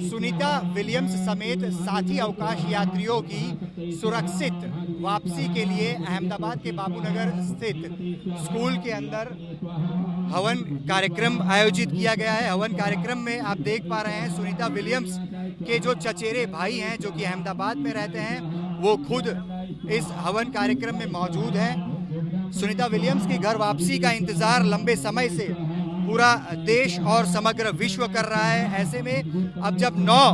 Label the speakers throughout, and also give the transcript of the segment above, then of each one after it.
Speaker 1: Sunita Williams समेत साथी अवकाश यात्रियों की सुरक्षित वापसी के लिए अहमदाबाद के बाबूनगर स्थित स्कूल के अंदर हवन कार्यक्रम आयोजित किया गया है। हवन कार्यक्रम में आप देख पा रहे हैं सुनीता विलियम्स के जो चचेरे भाई हैं जो कि अहमदाबाद में रहते हैं, वो खुद इस हवन कार्यक्रम में मौजूद हैं। सुनीता विलियम्स की घर वापसी का इंतजार लंबे समय से पूरा देश और समग्र विश्व कर रहा है। ऐसे में अब जब 9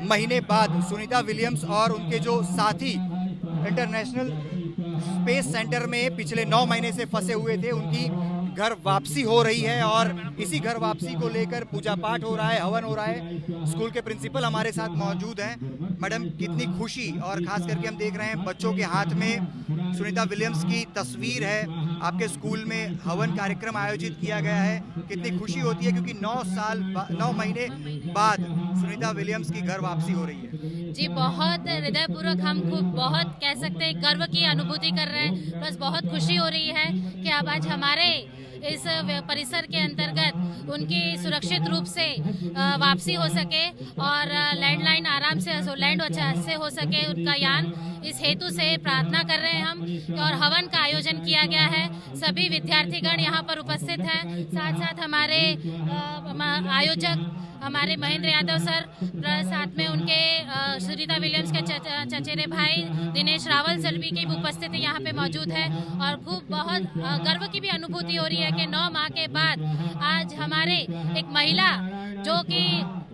Speaker 1: महीने बाद सुनीता विलियम्स और उनके जो साथी इंटरनेशनल स्पेस सेंटर में पिछले 9 महीने से फंसे हुए थे, उनकी घर वापसी हो रही है और इसी घर वापसी को लेकर पूजा पाठ हो रहा है, हवन हो रहा है। स्कूल के प्रिंसिपल हमारे साथ मौजूद हैं। मैडम, कितनी खुशी, और खास करके हम देख रहे हैं बच्चों के हाथ में सुनीता विलियम्स की तस्वीर है। आपके स्कूल में हवन कार्यक्रम आयोजित किया गया है, कितनी खुशी होती है क्योंकि 9 महीने बाद सुनीता विलियम्स की घर वापसी हो रही है।
Speaker 2: जी, बहुत हृदयपूर्वक हम खूब बहुत कह सकते हैं गर्व की अनुभूति कर रहे हैं। बस बहुत खुशी हो रही है कि अब आज हमारे इस परिसर के अंतर्गत उनकी सुरक्षित रूप से वापसी हो सके और लैंडलाइन आराम से लैंड से हो सके उनका यान। इस हेतु से प्रार्थना कर रहे हैं हम और हवन का आयोजन किया गया है। सभी विद्यार्थीगण यहाँ पर उपस्थित हैं, साथ साथ हमारे आयोजक हमारे महेंद्र यादव सर, साथ में उनके सुनीता विलियम्स के चचेरे भाई दिनेश रावल सर भी की उपस्थिति यहाँ पे मौजूद है और खूब बहुत गर्व की भी अनुभूति हो रही है कि 9 माह के बाद आज हमारे एक महिला जो कि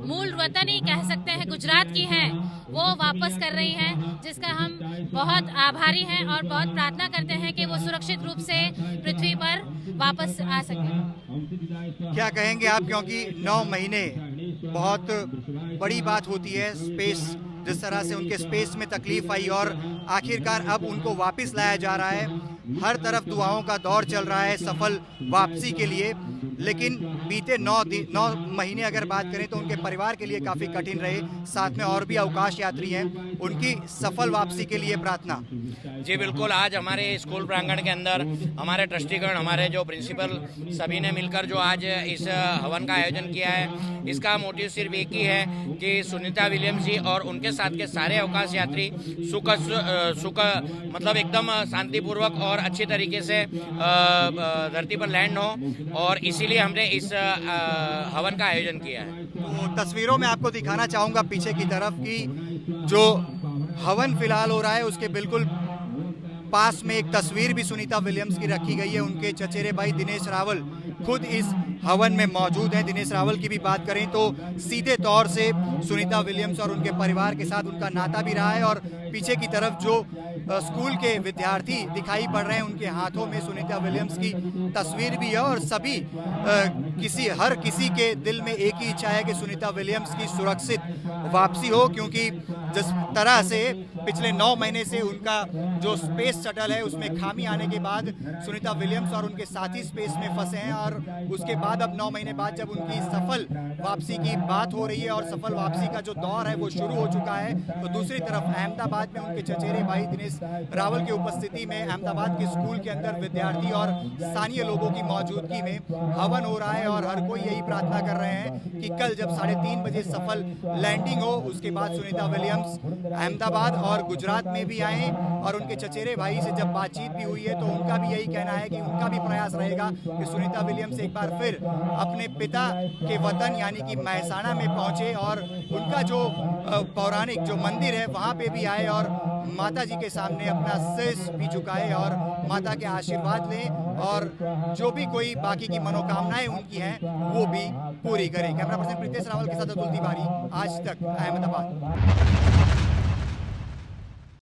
Speaker 2: मूल वतन ही कह सकते हैं गुजरात की हैं, वो वापस कर रही हैं, जिसका हम बहुत आभारी हैं और बहुत प्रार्थना करते हैं कि वो सुरक्षित रूप से पृथ्वी पर वापस आ सके।
Speaker 1: क्या कहेंगे आप, क्योंकि 9 महीने बहुत बड़ी बात होती है। स्पेस, जिस तरह से उनके स्पेस में तकलीफ आई और आखिरकार अब उनको वापस लाया जा रहा है, हर तरफ दुआओं का दौर चल रहा है सफल वापसी के लिए। लेकिन बीते 9 महीने अगर बात करें तो उनके परिवार के लिए काफ़ी कठिन रहे। साथ में और भी अवकाश यात्री हैं, उनकी सफल वापसी के लिए प्रार्थना।
Speaker 3: जी बिल्कुल, आज हमारे स्कूल प्रांगण के अंदर हमारे ट्रस्टीगण, हमारे जो प्रिंसिपल, सभी ने मिलकर जो आज इस हवन का आयोजन किया है, इसका मोटिव सिर्फ एक ही है कि सुनीता विलियम्स जी और उनके साथ के सारे अवकाश यात्री सुख मतलब एकदम शांतिपूर्वक और अच्छी तरीके से धरती पर लैंड हो, और इसीलिए हमने इस हवन का आयोजन किया है।
Speaker 1: तो तस्वीरों में आपको दिखाना चाहूँगा पीछे की तरफ कि जो हवन फिलहाल हो रहा है उसके बिल्कुल पास में एक तस्वीर भी सुनीता विलियम्स की रखी गई है। उनके चचेरे भाई दिनेश रावल खुद इस हवन में मौजूद हैं। दिनेश रावल की भी बात करें तो सीधे तौर से सुनीता विलियम्स और उनके परिवार के साथ उनका नाता भी रहा है, और पीछे की तरफ जो स्कूल के विद्यार्थी दिखाई पड़ रहे हैं, उनके हाथों में सुनीता विलियम्स की तस्वीर भी है। और सभी हर किसी के दिल में एक ही इच्छा है कि सुनीता विलियम्स की सुरक्षित वापसी हो, क्योंकि जिस तरह से पिछले 9 महीने से उनका जो स्पेस शटल है उसमें खामी आने के बाद सुनीता विलियम्स और उनके साथी स्पेस में फंसे हैं, और उसके बाद अब 9 महीने बाद जब उनकी सफल वापसी की बात हो रही है और सफल वापसी का जो दौर है वो शुरू हो चुका है, तो दूसरी तरफ अहमदाबाद में उनके चचेरे भाई दिनेश रावल की उपस्थिति में अहमदाबाद के स्कूल के अंदर विद्यार्थी और स्थानीय लोगों की मौजूदगी में हवन हो रहा है। और हर कोई यही प्रार्थना कर रहे हैं कि कल जब 3:30 बजे सफल लैंडिंग हो, उसके बाद सुनीता विलियम्स अहमदाबाद और गुजरात में भी आए। और उनके चचेरे भाई से जब बातचीत भी हुई है तो उनका भी यही कहना है कि उनका भी प्रयास रहेगा कि सुनीता विलियम्स एक बार फिर अपने पिता के वतन यानी कि महसाणा में पहुंचे और उनका जो पौराणिक जो मंदिर है वहां पे भी आए और माता जी के सामने अपना शीश भी झुकाए और माता के आशीर्वाद लें, और जो भी कोई बाकी की मनोकामनाएं उनकी हैं वो भी पूरी करें। कैमरा पर्सन प्रीतेश रावल के साथ अतुल तिवारी, आज तक, अहमदाबाद।